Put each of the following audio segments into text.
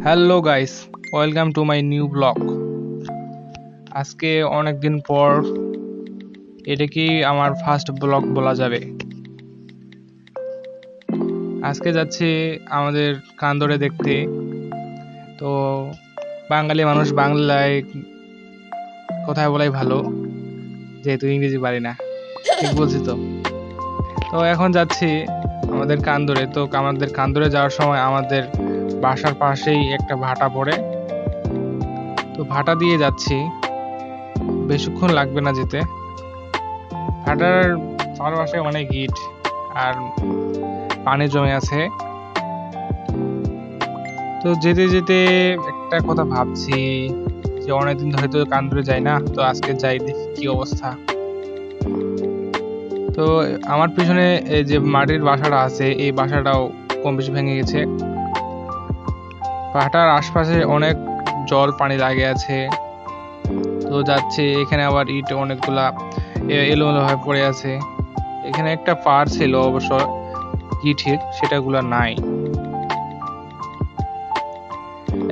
Hello guys, welcome to my new blog. আজকে অনেক দিন পর এটা কি আমার ফার্স্ট ব্লগ বলা যাবে। আজকে যাচ্ছি আমাদের কান্দরে দেখতে। তো বাঙালি মানুষ বাংলায় কথা বলাই ভালো, যেহেতু ইংরেজি পারি না। ঠিক বলছি তো? তো এখন যাচ্ছি আমাদের কান্দরে। তো আমাদের কান্দরে যাওয়ার সময় আমাদের বাসার পাশেই একটা ভাটা পড়ে, তো ভাটা দিয়ে যাচ্ছি। বেশিক্ষণ লাগবে না যেতে। ভাটার চারপাশে অনেক ইট আর পানি জমে আছে। তো যেতে যেতে একটা কথা ভাবছি যে অনেকদিন ধরে তো কান্দুরে যাই না, তো আজকে যাই, দেখি কি অবস্থা। তো আমার পিছনে এই যে মাটির বাসাটা আছে, এই বাসাটাও কম বেশি ভেঙে গেছে। ভাটার আশপাশে অনেক জল পানি লাগে আছে। তো যাচ্ছে, এখানে আবার ইট অনেকগুলা এলোমেলো হয়ে পড়ে আছে। এখানে একটা পার ছিল অবশ্য ইটের, সেটাগুলা নাই।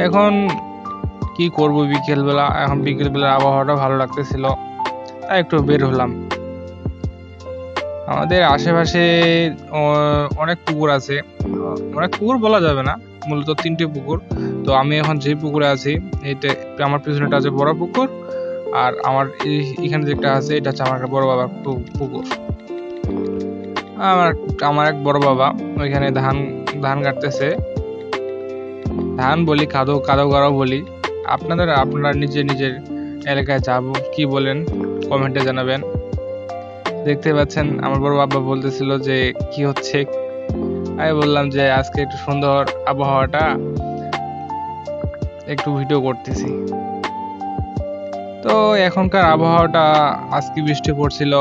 এখন কি করব, বিকেলবেলা, এখন বিকেলবেলার আবহাওয়াটা ভালো লাগতেছিল, তাই একটু বের হলাম। আমাদের আশেপাশে অনেক পুকুর আছে। অনেক পুকুর বলা যাবে না, মূলত 3টে পুকুর। তো আমি এখন যে পুকুরে আছি, এটা আমার পিছনেটা আছে বড় পুকুর, আর আমার এখানে যেটা আছে এটা হচ্ছে আমার একটা বড় বাবার পুকুর। আমার আমার এক বড় বাবা ওইখানে ধান ধান কাটতেছে। ধান বলি, কাদো কাদো করাও বলি। আপনারা নিজের নিজের এলাকায় যাবো কি বলেন, কমেন্টে জানাবেন। দেখতে পাচ্ছেন আমার বড় বাবা বলতেছিল যে কি হচ্ছে। আমি বললাম যে আজকে একটু সুন্দর আবহাওয়াটা, একটু ভিডিও করতেছি। তো এখনকার আবহাওয়াটা, আজকে বৃষ্টি পড়ছিল,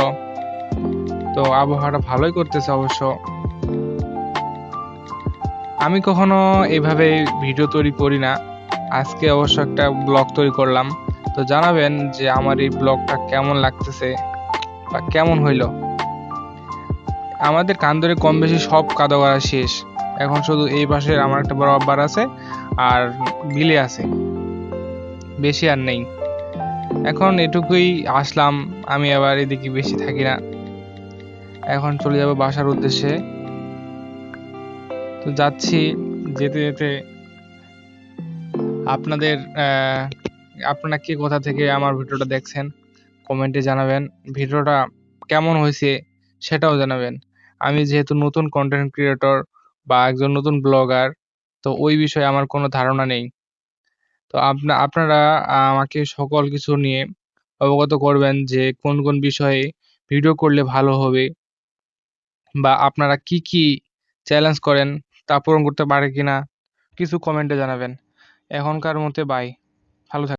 তো আবহাওয়াটা ভালোই করতেছে অবশ্য। আমি কখনো এইভাবে ভিডিও তৈরি করি না, আজকে অবশ্য একটা ব্লগ তৈরি করলাম। তো জানাবেন যে আমার এই ব্লগটা কেমন লাগতেছে বা কেমন হইলো। আমাদের কান্দরে কম বেশি সব কাদা করা শেষ। এখন শুধু এই পাশে আমার একটা বড় আব্বার আছে আর বিলে আছে, বেশি আর নেই। এখন এটুকুই আসলাম, আমি আবার এদিকে বেশি থাকি না। এখন চলে যাব বাসার উদ্দেশ্যে। তো যাচ্ছি, যেতে যেতে আপনাদের আপনারা কে কোথা থেকে আমার ভিডিওটা দেখছেন কমেন্টে জানাবেন। ভিডিওটা কেমন হয়েছে সেটাও জানাবেন। আমি যেহেতু নতুন কন্টেন্ট ক্রিয়েটর বা একজন নতুন ব্লগার, তো ওই বিষয়ে আমার কোনো ধারণা নেই। তো আপনারা আমাকে সকল কিছু নিয়ে অবগত করবেন যে কোন কোন বিষয়ে ভিডিও করলে ভালো হবে, বা আপনারা কি কি চ্যালেঞ্জ করেন, তা পূরণ করতে পারে কিনা, কিছু কমেন্টে জানাবেন। এখনকার মতে বাই, ভালো থাকবেন।